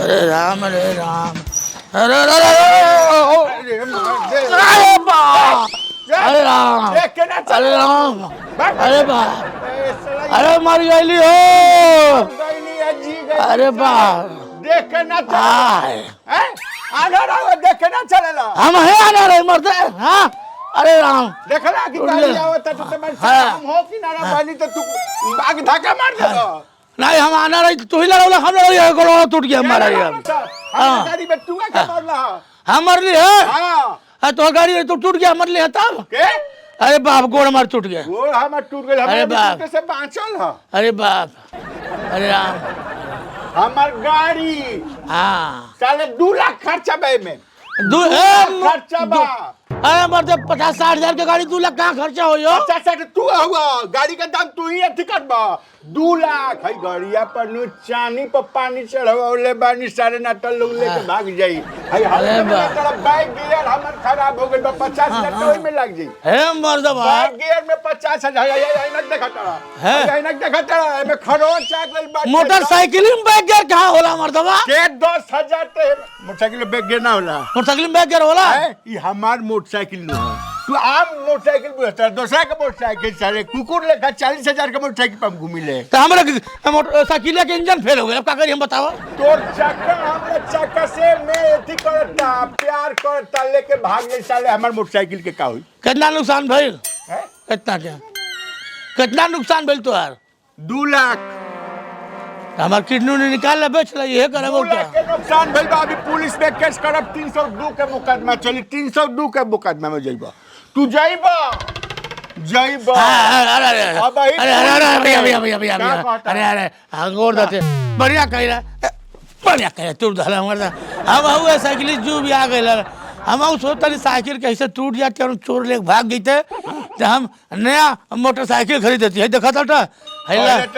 अरे राम अरे राम अरे अरे अरे अरे बाप अरे राम अरे राम अरे बाप अरे मर गई हो अरे बाप देख के ना देख के ना चलेला हम है आना रहे मरते हाँ अरे राम देखला कि गाड़ी आवत है तो मैं हम हो कि ना बानी तो तू आग धक्का मार देगा नहीं हम आना रही तू ही लड़ा हम लड़ा गोड़ा टूट गया हमारा यार हां गाड़ी में तू क्या मारला हम मर ली है हां तो गाड़ी तो टूट गया मर ली है तब के अरे बाप गोड़ मार टूट गया गोड़ हमार टूट गया अरे बाप से बांचल है अरे बाप अरे राम हमार गाड़ी हाँ साले 2 लाख खर्चा बे में खर्चा बा अरे मरते 50-60 हजार की गाड़ी 2 लाख कहाँ खर्चा हो यो 50-60 तू हुआ गाड़ी का दाम तू ही टिकट बा 2 लाख है गाड़िया पर नु चानी पर पानी चढ़ावले बानी सारे नाटल लोग लेके भाग जाई है हमारा बैग गियर हमर खराब हो गइल 50 हजार तो में लग जाई हे मर्द बैग गियर में 50 हजार ऐनक देखा तड़ा ऐनक देखा तड़ा में खरोच चाकल बा मोटरसाइकिल में बैग गियर कहाँ होला मर्दवा के 10,000 ते मोटरसाइकिल में बैग गियर ना होला मोटरसाइकिल में बैग गियर होला ई हमार मोटरसाइकिल न तू आम मोटरसाइकिल बुझता दूसरा का मोटरसाइकिल सारे कुकुर लेखा 40,000 का मोटरसाइकिल पर घूमी ले तो हमारे मोटरसाइकिल के इंजन फेल हो गया अब क्या करिए हम बताओ तोर चक्का हमरा चक्का से मैं एथी करता प्यार करता लेके भाग ले साले हमार मोटरसाइकिल के का होई कितना नुकसान भइल है कितना क्या कितना नुकसान भइल तोहार 2 लाख हमार किडनी ने निकाल ले बेच ले ये करे 2 लाख के नुकसान भइल बा अभी पुलिस में केस करब 302 के मुकदमा चली 302 के मुकदमा में जइबा तू जइबा अरे अरे अरे अंगोर दते बढ़िया कह तू धला मरदा हम हुए साइकिल जू भी आ गइल हम सोचते साइकिल कैसे टूट जाते और चोर लेके भाग गई थे तो हम नया मोटरसाइकिल खरीद देती है देखा था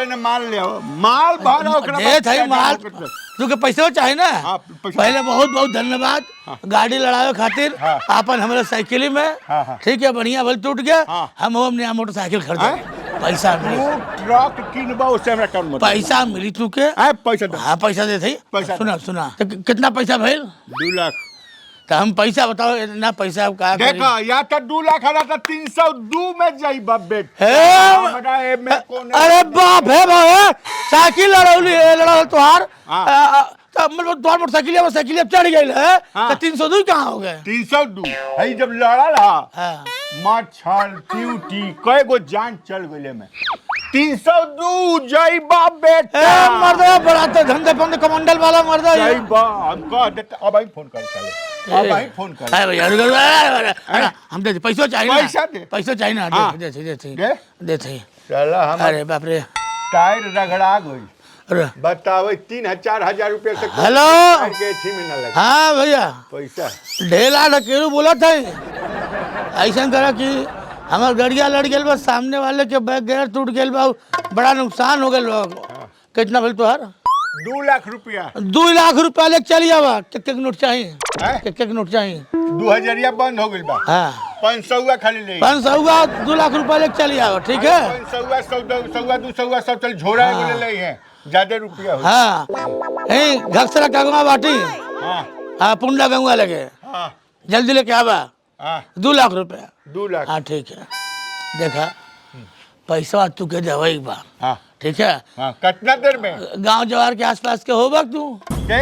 ने माल ले माल भरा ओकरा दे थे माल तू के पैसा चाहिए ना पहले बहुत बहुत धन्यवाद गाड़ी लड़ावे खातिर अपन हमारे साइकिल में ठीक है बढ़िया भल टूट गया हम नया मोटरसाइकिल खरीदे पैसा मिली ट्रक किनबा उससे हमरा कम मत पैसा मिली तू के पैसा दे हाँ पैसा दे थी सुना तो कितना पैसा भइल 2 लाख तो हम पैसा बताओ इतना पैसा का देखा या तो 2 लाख हला तो 302 में जाई बेट अरे बाप है साइकिल लड़ा तोहार मतलब तोहार मोटरसाइकिल चढ़ गई है तो 302 कहाँ हो गए 302 है जब लड़ल हा मच्छर ड्यूटी कई गो जान चल गइले में 302 जय बाप बेटा मर्दा बड़ा तो धंधे पंधे कमंडल वाला मर्दा जय बाप हम कह देता अब ही फोन कर चले अब ही फोन कर अरे भैया हम दे पैसा चाहिए पैसा चाहिए ना दे चला हम अरे बाप रे टायर रगड़ा गई बताओ 3,000 रुपया से हेलो हाँ भैया पैसा ढेला ढकेलू बोला था ऐसा करा कि हमार गड़िया लड़ गया बा सामने वाले के बैग गियर टूट गया बा बड़ा नुकसान हो गया कितना भइल तोहार 2 लाख रुपया 2 लाख रुपया लेके चली जावा के नोट चाहिए के नोट चाहिए 2000 बंद हो गइल बा हाँ 500 खाली ले 500 2 लाख रुपया लेके चली जावा ठीक है 500 200 सब चल झोरा बोले ले हैं ज्यादा रुपया हो हाँ ए घक्सरा गंगा बाटी हाँ पुंडा गंगा लगे जल्दी लेके आवा 2 लाख रुपया 2 लाख हाँ ठीक है देखा पैसा तू के देवई बा ठीक है कितना देर में गांव जवार के आसपास के होबा तू के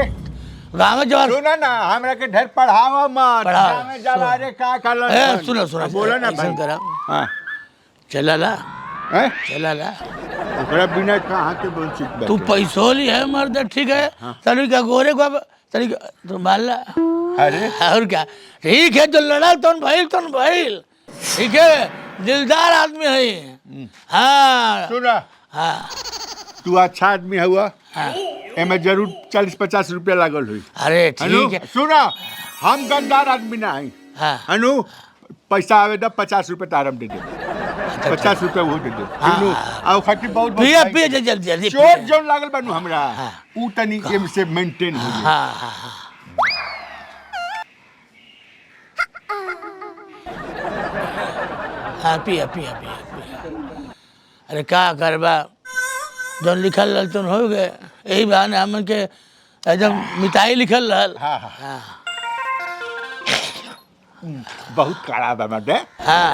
गांव में जवार सुना ना हमरा के ढेर पढ़ावा मत गांव में जवारे का कल सुनो बोलो ना भाई करा चला ला ओकरा बिना कहां के वंचित तू पैसो ली है मर्द ठीक है तनी का गोरे को तनी तू माला अरे और क्या ठीक है जो लड़ा तो भइल ठीक है दिलदार आदमी है हाँ सुना हाँ तू अच्छा आदमी हुआ एमे जरूर 40-50 रुपया लागल हुई अरे ठीक है सुना हम गद्दार आदमी ना है हाँ अनु पैसा आवे द 50 रुपया तारम दे 50 रुपया वो दे अनु आ खाती बहुत पिया जल्दी चोट जोन लागल बानू हमरा ऊ तनी एम से मेंटेन हो हाँ पिया अरे का करबा जौन लिखल तुम हो गए यही बहाने हमन के एकदम मिठाई लिखल रहल। हाँ हाँ हाँ बहुत कड़ा बा मर्दे। हाँ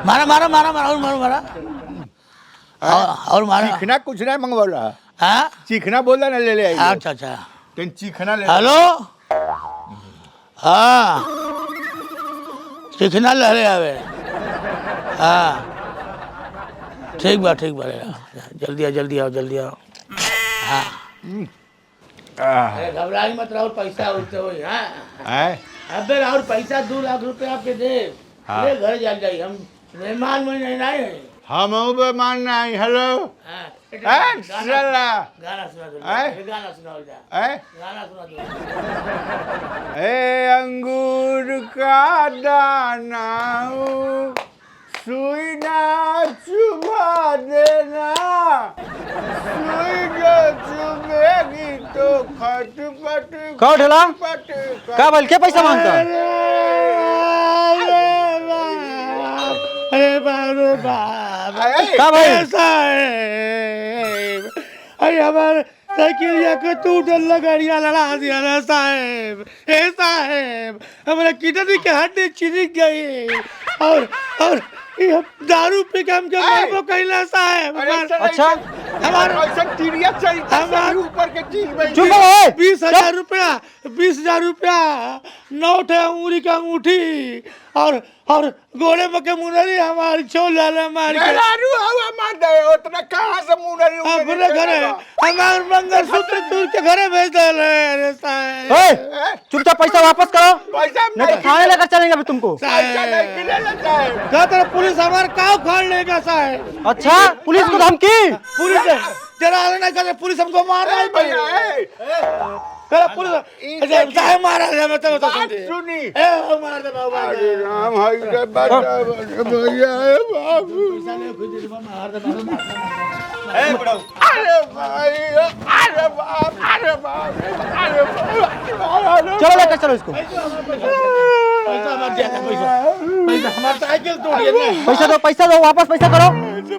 मारा मारा मारा मारा और मारा मारा और मारा। चीखना कुछ नहीं मंगवाला। हाँ चीखना बोला ना ले ले आई। अच्छा अच्छा तेन चीखना ले। हेलो हाँ चिकना लहरे आवे। हाँ ठीक बा जल्दी आओ जल्दी आओ। हाँ अरे घबराई मत रहो, पैसा उठते हो। हाँ अबे और पैसा 2 लाख रुपए आपके दे। हाँ। ले घर जा जाइए, हम मेहमान में नहीं आए हैं। हम बेमान नहीं। हेलो हाँ, चला गाना सुना दो। हैं? गाना सुना दो। ए गाना सुना दो। अंगूर का दाना सुई ना चुभा देना, सुई जो चुभेगी तो खटपट का ढेला खटपट का बोल के पैसा मांगता? अरे बाप का भाई? ऐसा है। अरे हमारे साइकिल के टूटल लगड़िया लड़ा दिया ना साहेब। हे साहेब हमारा किडनी के हड्डी छिड़क गई और ये दारू पी के हमके मारबो कइला साहेब। अच्छा हमारा ऐसा टीरिया चाहिए हमार- ऊपर के चीज में। चुप रहो। 20,000 रुपया 20,000 रुपया नोट है, उंगली का अंगूठी और गोरे में के मुनरी हमारी छोड़ डाले मार के। मेहरारू हवा मार दे उतना कहां से मुनरी अपने घरे हमार मंगलसूत्र तोड़ के घरे भेज डाले। अरे साहेब ए, चुपचाप पैसा वापस करो, पैसा नहीं तो थाने लेकर चलेंगे अभी तुमको। पैसा नहीं मिले लगता है। क्या तेरा पुलिस हमारे काव खाड़ लेगा साहेब। अच्छा पुलिस को धमकी? पुलिस तेरा नहीं करे, पुलिस हमको मार रहा है भैया तेरा पुलिस साहेब मारा है। मैं तो बात सुनी। ए मार दे बाबू अरे राम हाय रे बाबा भैया बाबू। मार दे बाबू। अरे भाई अरे बाप अरे बाप अरे बाप। चलो लेकर चलो इसको। पैसा मत दिया था, पैसा हमारा साइकिल तोड़िए ना। पैसा दो वापस पैसा करो,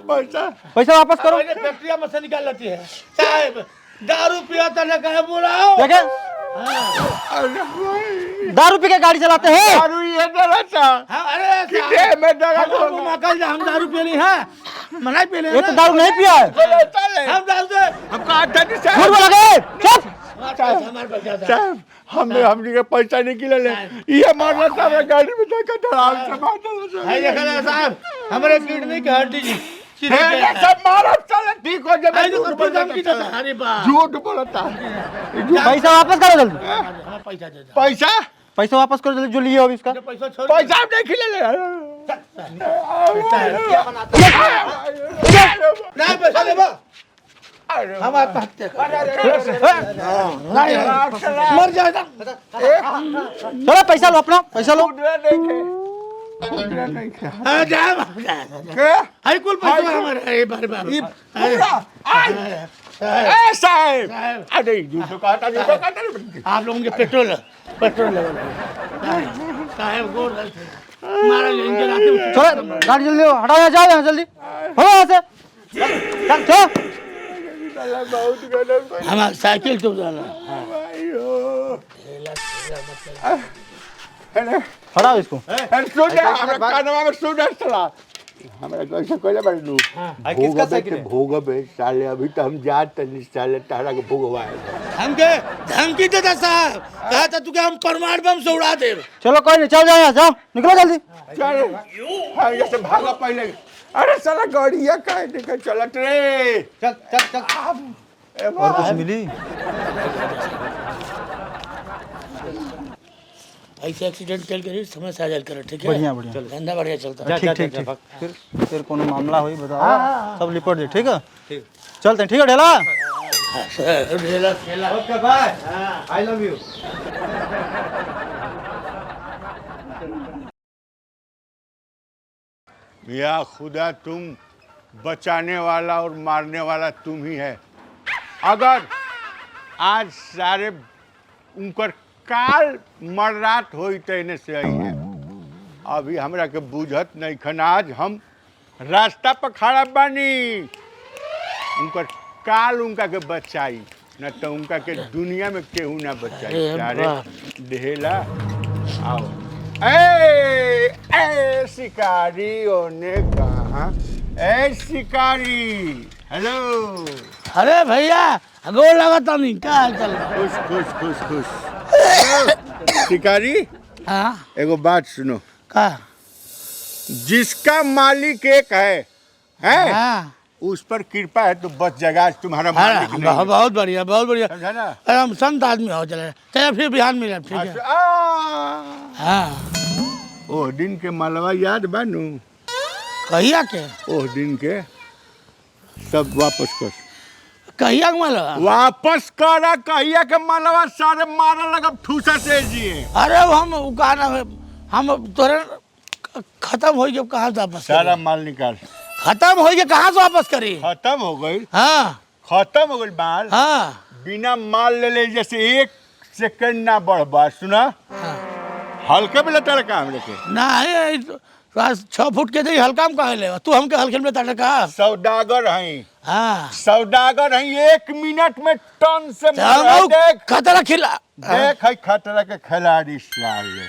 पैसा वापस करो। पहले फैक्ट्रिया में से निकाल लेती है साहब। दारू पिया था ना कहे बुलाओ। देखे अरे भाई दारू पी के गाड़ी चलाते हैं। दारू ये डरता। हाँ, अरे कितने में डरा को हम दारू पी ली है, मना पी ये तो दारू नहीं पिया है। हम दारू दे हम कहा था कि झूठ बोला गए। चुप। हमारे पैसा था। साहब हमने के पैसा निकले ले ये मारना था गाड़ी में जाकर डराव से मार दो। है देखा ना साहब, हमारे किडनी की हड्डी जी सब मारो चले ठीक हो जाए। अरे बाप झूठ बोलता। पैसा वापस करो जल्दी। हमें पैसा दे दो। पैसा पैसा वापस करो जल्दी जो लिए हो इसका। पैसा छोड़ पैसा आप नहीं खिले ले। नहीं पैसा दे हम आत्महत्या मर जाएगा। चलो पैसा लो, अपना पैसा लो। हाई कुल पैसा हमारे बारे साहब अरे झूठ कहता आप लोगों के पेट्रोल लेवल साहब गोर मारा इंजन आते। चलो गाड़ी जल्दी लो, हटाओ, यहाँ जाओ, यहाँ जल्दी हो यहाँ से। चल चलो। बहुत गलत हमारा साइकिल तो जाना हटाओ इसको। भोग साले अभी तो हम जाते साले तारा के भोगवा हमके धमकी देता साहब, कहा था तू क्या हम परमाणु बम से उड़ा दे। चलो कोई नहीं, चल जाओ यहाँ, जाओ निकलो जल्दी। चल भागा पहले। अरे साला गाड़िया काहे लेकर चलत रे। चल चल चल और कुछ मिली? ऐसे एक्सीडेंट चल कर समय से आ कर, ठीक है? बढ़िया बढ़िया, धंधा बढ़िया चलता है। ठीक ठीक ठीक। फिर कोनो मामला हुई बताओ, सब लिपट दे, ठीक है? चलते हैं, ठीक है ढेला। ओके बाय, आई लव यू। या खुदा तुम बचाने वाला और मारने वाला तुम ही है। अगर आज सारे उनकर काल मर्रात होई तैने से आई है। अभी हमरा के बुझत नहीं खन। आज हम रास्ता पर खड़ा बानी, उनकर काल उनका के बचाई न तो उनका के दुनिया में केहू ना बचाई अरे सारे बाप। ढेला आओ ए ए शिकारी होने कहा ए शिकारी हेलो अरे भैया गोर लगा नहीं क्या हाल चल खुश खुश खुश खुश शिकारी हाँ एगो बात सुनो का जिसका मालिक एक है हाँ उस पर कृपा है तो बस जगह तुम्हारा मालिक नहीं है। बहुत बढ़िया बहुत बढ़िया समझा ना अरे हम संत आदमी हो चले चले फिर बिहान मिले ठीक है अच्छा, आ, हाँ ओह दिन के मालवा याद बानू कहिया के ओह दिन के सब वापस कर कहिया के मालवा वापस करा कहिया के मालवा सारे मारा लगा ठूसा से जिए अरे वो हम वो कहा ना हम तोरे खत्म हो गए कहाँ से वापस सारा करी? माल निकाल खत्म हो गए कहाँ से वापस करी खत्म हो गई हाँ खत्म हो गई माल हाँ बिना माल ले जैसे एक सेकंड ना बढ़ बा सुना हाँ हल्के में लेता रखा हम लेके नहीं 6 फुट के दी हल्का में कहे ले तू हमके हल्के में तटका सौदागर हैं हाँ सौदागर हैं 1 मिनट में टन से माल है, चलो देख खतरा खिला देख है खतरा के खिलाड़ी साले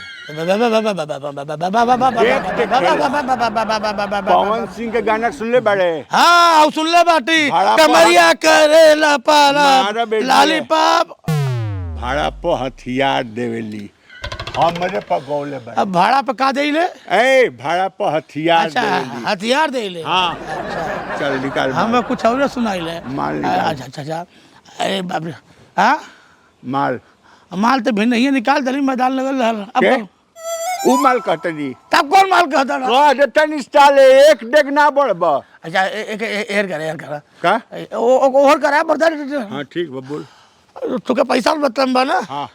पवन सिंह के गाना सुन ले बड़े हाँ सुन ले बाटी भाड़ा कमरिया करे मारा पाला बेटी। लालीपाप भाड़ा पर हथियार देवेली हमरे पर गौले बड़े अब भाड़ा पे का दे ले ए भाड़ा पर हथियार अच्छा देवेली हथियार दे ले हाँ चल निकाल हमें कुछ और सुनाई ले माल निकाल। अच्छा अच्छा अरे बाप रे हाँ माल माल तो भी नहीं निकाल दली मैदान लगल रहल अब के उ माल कहते जी तब कौन माल कहता ना कह देते निस्ताले एक डेग ना बढ़ब अच्छा एक एर कर का ओ और करा बर्दा हाँ ठीक बा बोल तुके पैसा मतलब बा ना हाँ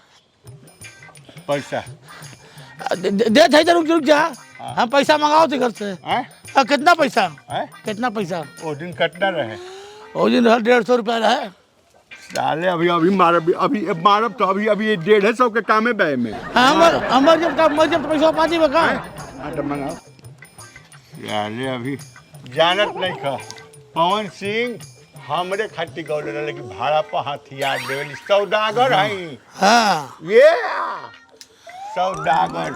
पैसा दे थे रुक रुक जा हम पैसा मंगाओ थे घर से हैं कितना पैसा हैं कितना पैसा वो दिन कटना रहे वो दिन रहल 150 रुपया रहे साले अभी अभी मारब अभी मारब तो अभी अभी 150 के कामे बे में हमर जब का मर जब तो पैसा पाजी बका हाँ तो मंगाओ साले अभी जानत नहीं खा पवन सिंह हमरे खातिर गौले रहे कि भाड़ा पर हथियार देवेली सौदागर हैं हाँ ये सौदागर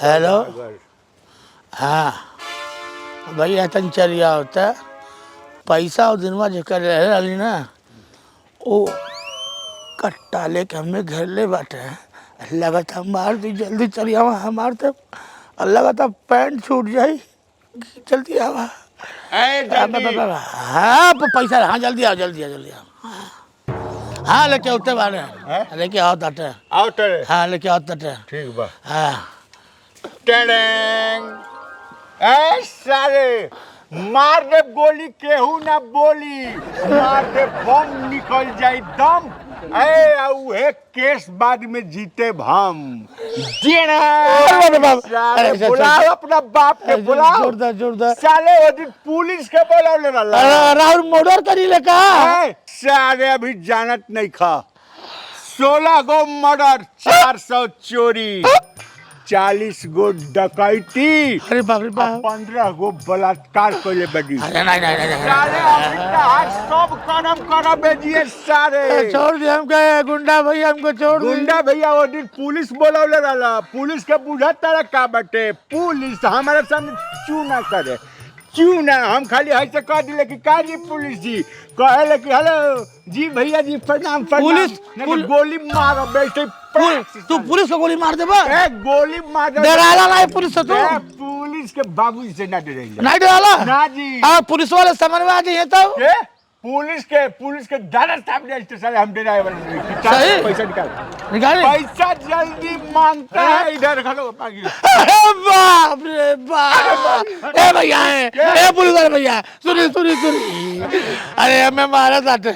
हेलो सौदागर। हाँ भैया तन चलिया होता पैसा और दिनवा जो कर रही ना वो कट्टा लेके हमें घर ले बाटे लगाता मार दी जल्दी चलिए आवा हमार तो लगाता पैंट छूट जाई जल्दी आवा ए जल्दी हाँ पैसा हाँ जल्दी आओ जल्दी आओ जल्दी आओ हाँ लेके उठते बारे हैं? लेके आओ ताटे आओ तेरे हाँ लेके आओ ताटे ठीक बा हाँ टेडेंग ए सारे मार दे गोली केहू ना बोली मार दे बम निकल जाई दम ए उहे केस बाद में जीते हम अरे बाप, साले अरे, बुलाओ अपना बाप के बुलाओ जोरदार जोरदार साले वो दिन पुलिस के बुलाओ ले रहा राहुल मोटर करी ले का सारे अभी जानत नहीं खा 16 गो मर्डर 400 चोरी 40 गो डकैती अरे बाप रे बाप 15 गो बलात्कार कैले बड़ी अरे नहीं नहीं नहीं सारे अभी तक सब कदम कर बेजिए सारे छोड़ दिया हमको गुंडा भैया हमको छोड़ दिया गुंडा भैया वो दिन पुलिस बोलौले रहला पुलिस के बुझा तरह का बटे पुलिस हमारे सामने क्यों ना करे क्यों ना हम खाली ऐसे कह दिले कि का जी पुलिस जी कहे कि हेलो जी भैया जी प्रणाम प्रणाम पुलिस- नहीं तो गोली मारो बैठे तू पुलिस को गोली मार दे बा ए गोली मार डराला नहीं पुलिस से तू ए, पुलिस के बाबू से ना डरेला नहीं डराला ना जी हाँ पुलिस वाले समझ में आ जाइए तो के पुलिस के दादा साहब ने स्टेशन हम डराए वाले नहीं कि चार सही? पैसा निकाल निकाले पैसा जल्दी मांगता है इधर खड़ो मांगी अरे बाप रे बाप ए भैया ए पुलिस वाले भैया सुनी सुनी सुनी अरे हमें मारा जाते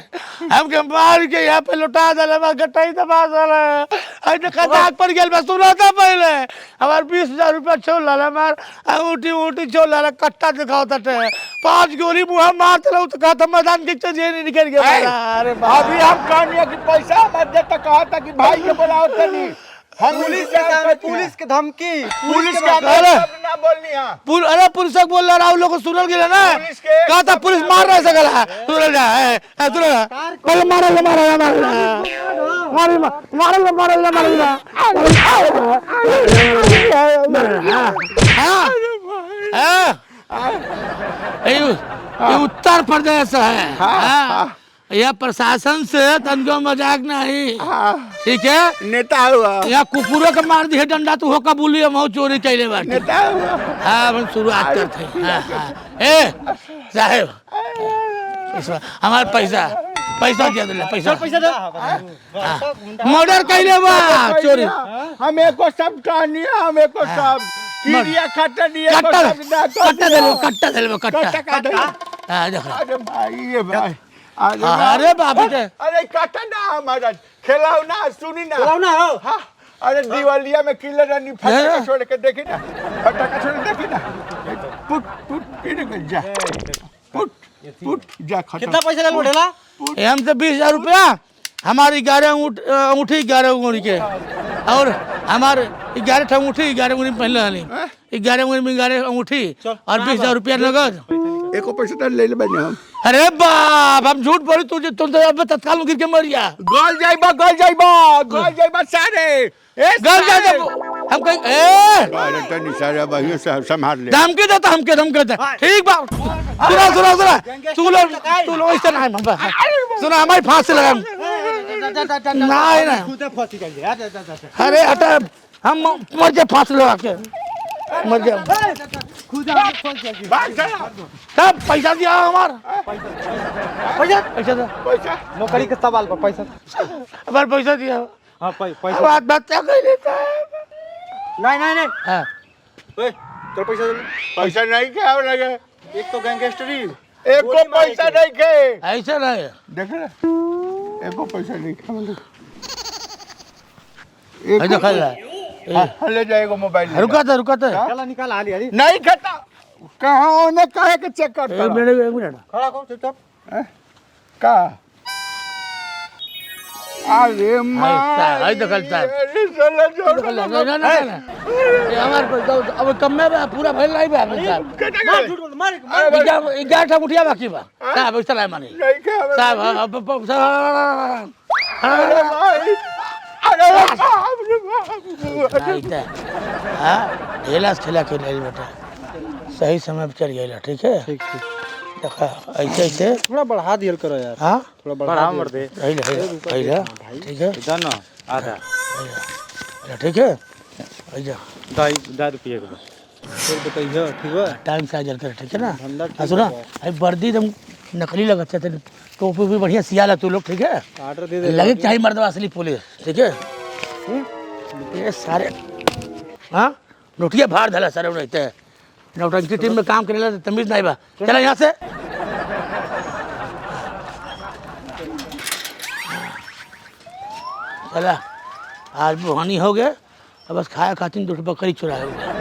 हमके मार के यहाँ पे लुटा दले मैं गटाई दबा दले अरे खजाक पर गेल मैं सुना था पहले हमार 20,000 रुपया छोड़ लाला मार अंगूठी ऊटी छोड़ लाला कट्टा दिखाओ तटे 5 गोली मुँह मार चलो तो कहा था मैदान के जे नहीं निकल गया अरे बाप अभी हम कहनी कि पैसा मत दे तो कहा था कि भाई के बुलाओ तनी हम पुलिस के सामने पुलिस के धमकी पुलिस के अरे! शब्द ना बोलनी है। अरे पुलिस बोल रहा राहुल लोग को सुनल गिरा ना पुलिस के कहा था पुलिस मार रहा सकल है सुनल जा है सुनल पहले मारल ये उत्तर प्रदेश है हाँ। यह प्रशासन से तनको मजाक नहीं ठीक है नेता हुआ यहाँ कुकुरों के मार दिए डंडा तू हो कबूली हम चोरी कैले बाटे नेता हुआ हाँ हम शुरुआत करते हैं हाँ हाँ ए साहेब हमारा पैसा दिया दिला पैसा मर्डर कैले बा चोरी हम एको सब कहानी हम एको सब कीड़िया खट्टा दिए कट्टा दिलबो कट्टा हाँ देखो अरे भाई ये भाई अरे बाबू के अरे कट्टा ना हमारा खिलाओ ना सुनी ना खिलाओ ना हो हाँ अरे दिवालिया में किलर रानी फटाका छोड़ के देखी ना फटाका छोड़ देखी ना पुट पुट फिर जा पुट पुट जा खत्म कितना पैसा ले उठेला हमसे 20,000 रुपया हमारी 11 अंगूठी 11 अंगूठी के और हमारे 11 अंगूठी 11 अंगूठी पहले वाली 11 अंगूठी में 11 अंगूठी और 20,000 रुपया नगद एको पैसा तो ले ले बने हम अरे बाप हम झूठ बोली तुझे तुम तो अब तत्काल गिर के मर गया गोल जाइबा सारे गल जा हम कहीं ए अरे तनी सारे भाइयों से संभाल ले धमकी देता हमके धमकी देता ठीक बा सुना तू लोग ऐसे नहीं मम्मा सुना हमारी फांसी लगा नहीं खुद फांसी कर दिया अरे हटा हम मर जाए फांसी लगा के मर गया खुद फांसी कर भाग चला सब पैसा दिया हमारा पैसा दो पैसा नौकरी के सवाल पर पैसा हमारा पैसा दिया हां पैसा बात बच्चा कह लेता है नहीं हाँ ओए तो पैसा दे पैसा नहीं क्या हो लगे एक तो गैंगस्टरी एको पैसा नहीं के ऐसा नहीं देख ले एको पैसा नहीं के ऐसा खा रहा ले जाएगा मोबाइल रुका था चला निकाल हाली हाली नहीं खाता कहाँ उन्हें कहे के चेक करता एक मिनट खड़ा को चुपचाप का अरे माँ आई दखलता है अरे साला जोड़ ना ये हमारे पैसा अब कम में पूरा भर नहीं बा साहब मार झूठ बोल मार 11 ठा मुठिया बाकी बा साहब ऐसा नहीं मानी नहीं क्या साहब अरे भाई अरे हाँ ढेलास खेला के ले बेटा सही समय पर चल गया ठीक है ठीक देखा ऐसे थोड़ा बढ़ा दियल करो यार हाँ थोड़ा बढ़ा मर दे ठीक है जाना आधा ठीक है ऐसा 10 रुपये का फिर बताइए ठीक है टाइम से आ जल कर ठीक है ना धंधा ठीक हाँ सुना अभी वर्दी एकदम नकली लगता है टोपी भी बढ़िया सिया ला तू लोग ठीक है ऑर्डर दे दे लगे चाहिए मर्दवा असली पुलिस ठीक है ये सारे हाँ नोटिया भार धला सारे रहते हैं नौटंकी टीम में काम करे तो तमीज नहीं बा चला यहाँ से चला आज बुहानी हो गए अब बस खाया खातिर 2 बकरी चुराए हुआ